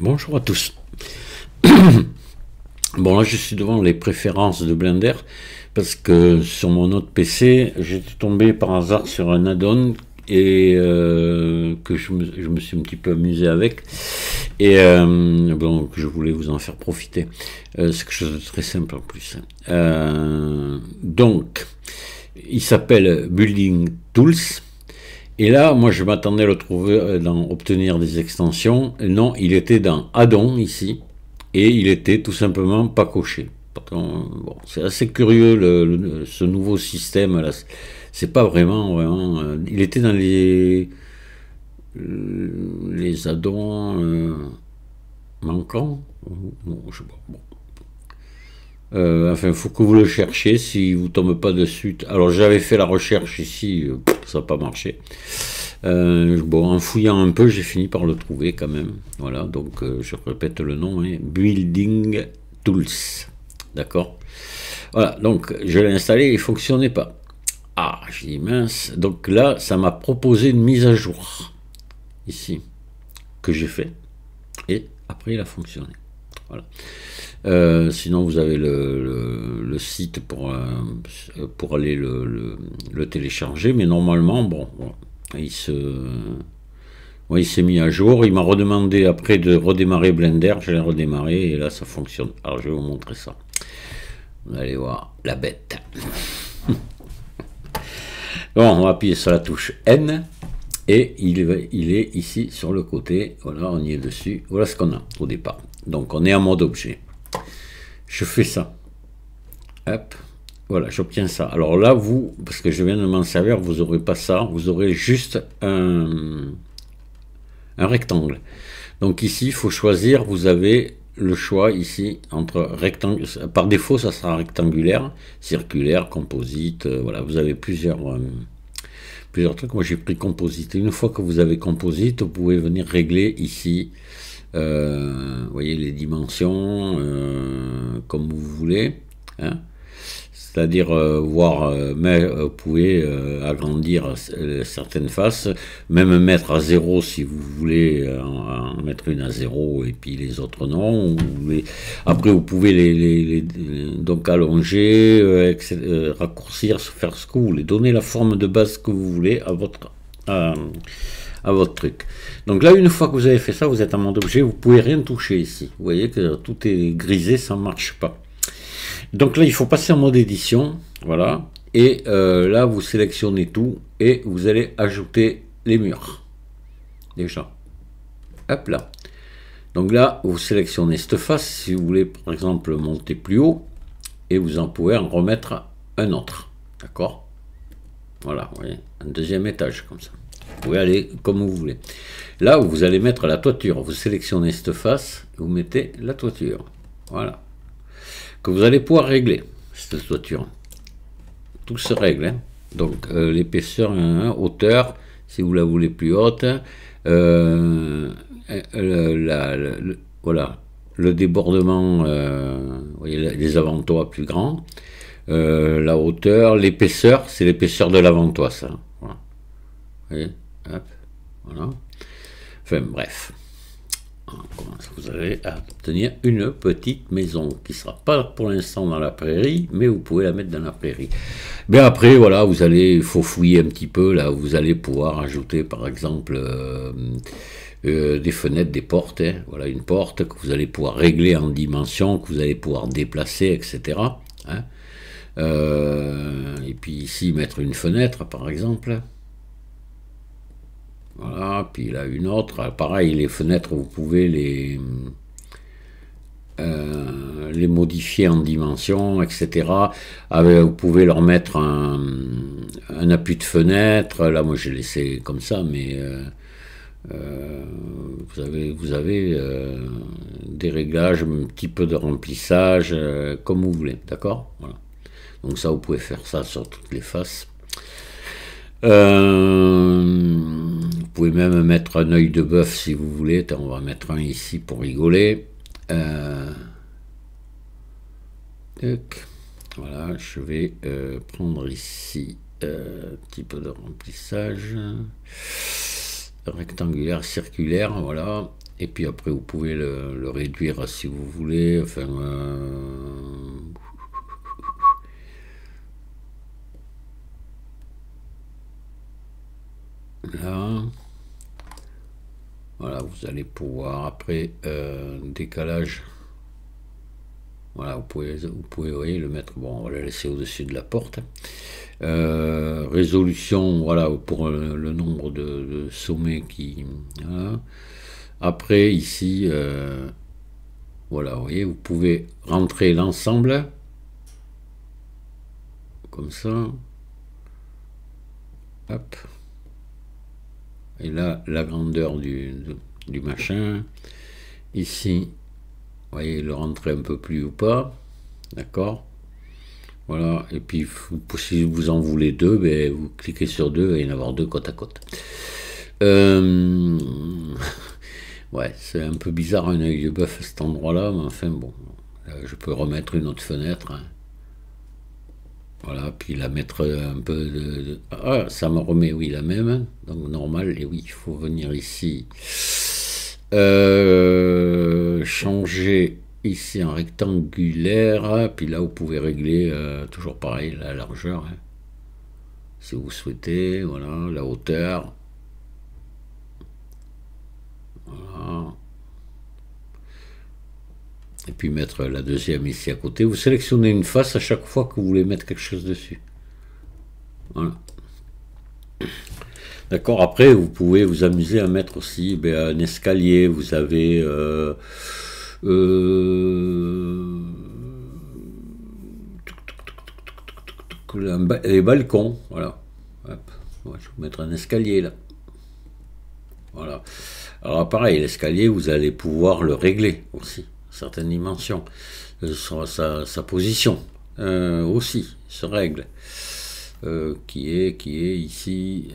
Bonjour à tous. Bon, là je suis devant les préférences de Blender parce que sur mon autre PC j'étais tombé par hasard sur un add-on et que je me suis un petit peu amusé avec et bon, je voulais vous en faire profiter. C'est quelque chose de très simple en plus. Donc il s'appelle Building Tools. Et là, moi, je m'attendais à le trouver dans obtenir des extensions. Non, il était dans add-on ici, et il était tout simplement pas coché. Bon, c'est assez curieux ce nouveau système là. C'est pas vraiment. Il était dans les add-ons manquants. Bon, je sais pas. Bon. Enfin, il faut que vous le cherchiez si vous ne tombez pas dessus. Alors, j'avais fait la recherche ici, ça n'a pas marché. Bon, en fouillant un peu, j'ai fini par le trouver quand même. Voilà, donc je répète le nom, hein, Building Tools. D'accord. Voilà, donc je l'ai installé, il ne fonctionnait pas. Ah, j'ai dit mince. Donc là, ça m'a proposé une mise à jour. Ici, que j'ai fait. Et après, il a fonctionné. Voilà. Sinon, vous avez le site pour aller le télécharger, mais normalement, bon, il s'est mis à jour. Il m'a redemandé après de redémarrer Blender. Je l'ai redémarré et là, ça fonctionne. Alors, je vais vous montrer ça. Vous allez voir la bête. Bon, on va appuyer sur la touche N et il est ici sur le côté. Voilà, on y est dessus. Voilà ce qu'on a au départ. Donc, on est en mode objet. Je fais ça. Hop. Voilà, j'obtiens ça. Alors là, vous, parce que je viens de m'en servir, vous n'aurez pas ça. Vous aurez juste un rectangle. Donc ici, il faut choisir. Vous avez le choix ici entre rectangle. Par défaut, ça sera rectangulaire, circulaire, composite. Voilà, vous avez plusieurs trucs. Moi, j'ai pris composite. Une fois que vous avez composite, vous pouvez venir régler ici. Vous voyez les dimensions comme vous voulez, hein. C'est-à-dire vous pouvez agrandir certaines faces, même mettre à 0 si vous voulez en mettre une à 0 et puis les autres non. Après vous pouvez donc allonger, raccourcir, faire ce que vous voulez, donner la forme de base que vous voulez à votre truc. Donc là, une fois que vous avez fait ça, vous êtes en mode objet, vous pouvez rien toucher ici. Vous voyez que tout est grisé, ça ne marche pas. Donc là, il faut passer en mode édition, voilà. Et là, vous sélectionnez tout et vous allez ajouter les murs. Déjà. Hop là. Donc là, vous sélectionnez cette face si vous voulez, par exemple, monter plus haut et vous en pouvez en remettre un autre. D'accord? Voilà, vous voyez, un deuxième étage comme ça. Vous pouvez aller comme vous voulez. Là où vous allez mettre la toiture, vous sélectionnez cette face, vous mettez la toiture. Voilà. Que vous allez pouvoir régler cette toiture. Tout se règle. Hein. Donc l'épaisseur, hauteur, si vous la voulez plus haute. Voilà. Le débordement, vous voyez, les avant-toits plus grands. La hauteur, l'épaisseur, c'est l'épaisseur de l'avant-toit, ça. Voilà. Vous voyez, hop, voilà. Enfin, bref. Vous allez obtenir une petite maison qui ne sera pas pour l'instant dans la prairie, mais vous pouvez la mettre dans la prairie. Mais après, voilà, il faut fouiller un petit peu, là, vous allez pouvoir ajouter, par exemple, des fenêtres, des portes, hein. Voilà, une porte que vous allez pouvoir régler en dimension, que vous allez pouvoir déplacer, etc. Hein. Et puis ici, mettre une fenêtre, par exemple. Voilà, puis là une autre. Pareil, les fenêtres, vous pouvez les modifier en dimension, etc. Vous pouvez leur mettre un appui de fenêtre. Là, moi, j'ai laissé comme ça, mais vous avez des réglages, un petit peu de remplissage, comme vous voulez, d'accord? Voilà. Donc ça, vous pouvez faire ça sur toutes les faces. Vous pouvez même mettre un œil de bœuf si vous voulez. On va mettre un ici pour rigoler. Voilà, je vais prendre ici un petit peu de remplissage rectangulaire, circulaire, voilà. Et puis après, vous pouvez le réduire si vous voulez. Enfin, là. Voilà, vous allez pouvoir après décalage. Voilà, vous pouvez voyez, le mettre. Bon, on va le laisser au-dessus de la porte. Résolution, voilà, pour le nombre de sommets qui. Voilà. Après, ici, voilà, vous voyez, vous pouvez rentrer l'ensemble. Comme ça. Hop. Et là, la grandeur du machin. Ici, vous voyez, le rentrer un peu plus ou pas. D'accord. Voilà. Et puis, si vous en voulez deux, ben, vous cliquez sur deux et y en avoir deux côte à côte. Ouais, c'est un peu bizarre un œil de bœuf à cet endroit-là, mais enfin bon. Je peux remettre une autre fenêtre. Hein. Voilà, puis la mettre un peu Ah, ça me remet, oui, la même. Donc normal, et oui, il faut venir ici. Changer ici en rectangulaire. Puis là, vous pouvez régler, toujours pareil, la largeur. Hein, si vous souhaitez, voilà, la hauteur. Voilà. Et puis mettre la deuxième ici à côté. Vous sélectionnez une face à chaque fois que vous voulez mettre quelque chose dessus. Voilà. D'accord. Après, vous pouvez vous amuser à mettre aussi un escalier. Vous avez les balcons. Voilà. Hop. Ouais, je vais vous mettre un escalier là. Voilà. Alors pareil, l'escalier, vous allez pouvoir le régler aussi, certaines dimensions. Sa position aussi se règle. Qui est ici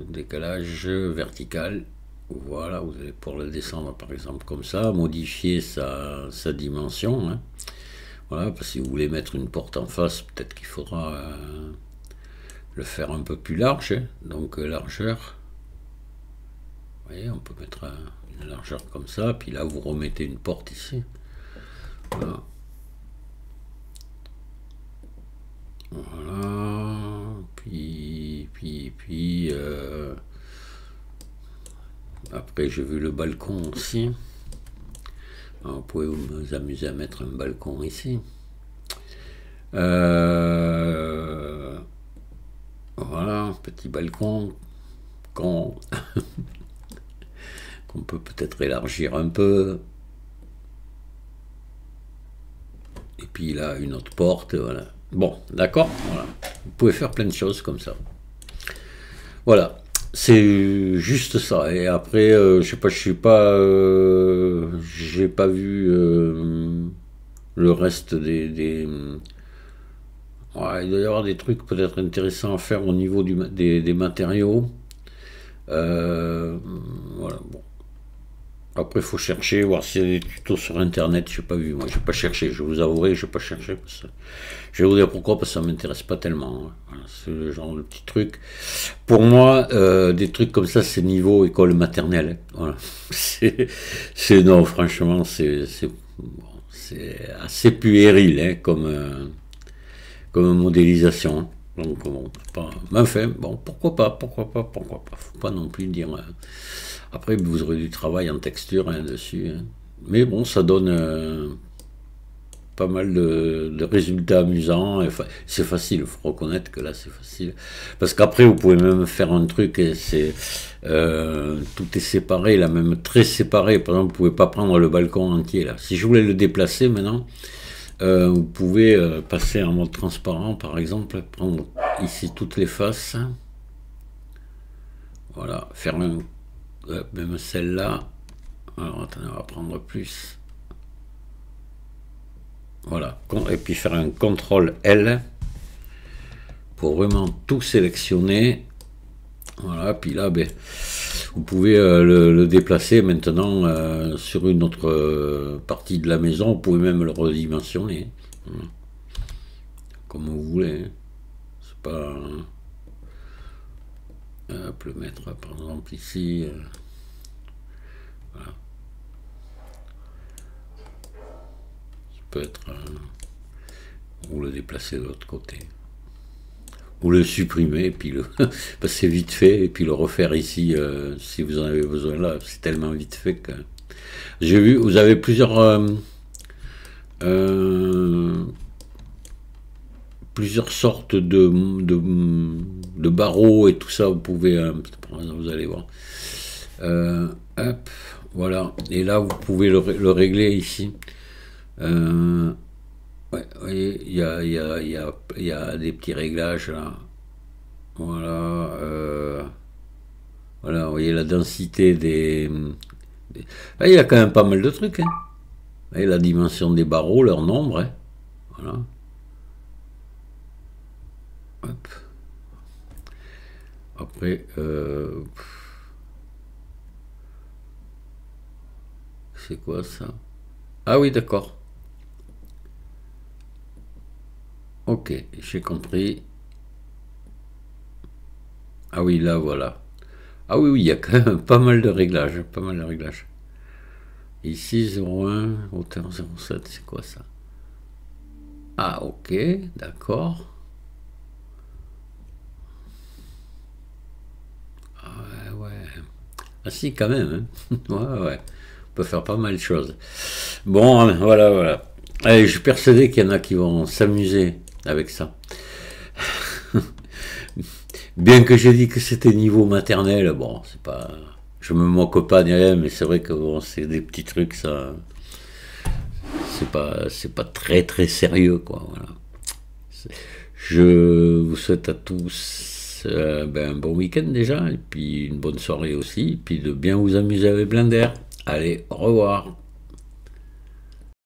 décalage vertical. Voilà, vous allez pouvoir le descendre par exemple comme ça, modifier sa dimension. Hein. Voilà, parce que si vous voulez mettre une porte en face, peut-être qu'il faudra le faire un peu plus large. Hein. Donc largeur. Vous voyez, on peut mettre une largeur comme ça, puis là vous remettez une porte ici. Voilà. Voilà. Puis après j'ai vu le balcon aussi. Alors, vous pouvez vous amuser à mettre un balcon ici. Voilà, petit balcon qu'on peut peut-être élargir un peu. Et puis là, une autre porte, voilà. Bon, d'accord, voilà. Vous pouvez faire plein de choses comme ça. Voilà, c'est juste ça. Et après, je sais pas, j'ai pas vu le reste ouais, il doit y avoir des trucs peut-être intéressants à faire au niveau des matériaux. Voilà, bon. Après, il faut chercher, voir s'il y a des tutos sur internet. Je n'ai pas vu, moi, je n'ai pas cherché. Je vous avouerai, je n'ai pas cherché. Je vais vous dire pourquoi, parce que ça ne m'intéresse pas tellement. Hein. Voilà, c'est le genre de petits trucs. Pour moi, des trucs comme ça, c'est niveau école maternelle. Voilà. Non, franchement, c'est assez puéril hein, comme modélisation. Donc, bon, pas. Mais enfin, bon, pourquoi pas. Faut pas non plus dire. Après, vous aurez du travail en texture hein, dessus. Hein. Mais bon, ça donne pas mal de résultats amusants. C'est facile, il faut reconnaître que là, c'est facile. Parce qu'après, vous pouvez même faire un truc, et tout est séparé, là, même très séparé. Par exemple, vous pouvez pas prendre le balcon entier. Là. Si je voulais le déplacer maintenant, vous pouvez passer en mode transparent, par exemple, prendre ici toutes les faces. Voilà, faire même celle-là. Alors, attendez, on va prendre plus. Voilà, et puis faire un CTRL L pour vraiment tout sélectionner. Voilà, puis là, vous pouvez le déplacer maintenant sur une autre partie de la maison. Vous pouvez même le redimensionner. Voilà. Comme vous voulez. C'est pas... le mettre par exemple ici. Voilà. Ça peut être... ou le déplacer de l'autre côté. Ou le supprimer, puis le parce que c'est vite fait, et puis le refaire ici si vous en avez besoin là. C'est tellement vite fait que... J'ai vu, vous avez plusieurs sortes de barreaux et tout ça, vous pouvez, vous allez voir. Hop, voilà. Et là, vous pouvez le régler ici. Ouais, vous voyez, il y a des petits réglages là. Voilà. Voilà, vous voyez la densité Ah, il y a quand même pas mal de trucs. Hein. Vous voyez la dimension des barreaux, leur nombre. Hein. Voilà. Hop. Après, c'est quoi ça? Ah oui, d'accord. Ok, j'ai compris. Ah oui, là, voilà. Ah oui, oui, il y a quand même pas mal de réglages. Pas mal de réglages. Ici, 0,1, hauteur 0,7, c'est quoi ça? Ah, ok, d'accord. Ah, ouais. Ah si, quand même. Hein. Ouais, ouais. On peut faire pas mal de choses. Bon, hein, voilà, voilà. Allez, je suis persuadé qu'il y en a qui vont s'amuser avec ça. Bien que j'ai dit que c'était niveau maternel, bon, c'est pas... Je me moque pas ni rien, mais c'est vrai que bon, c'est des petits trucs, ça... C'est pas très très sérieux, quoi, voilà. Je vous souhaite à tous un bon week-end déjà, et puis une bonne soirée aussi, et puis de bien vous amuser avec Blender. Allez, au revoir.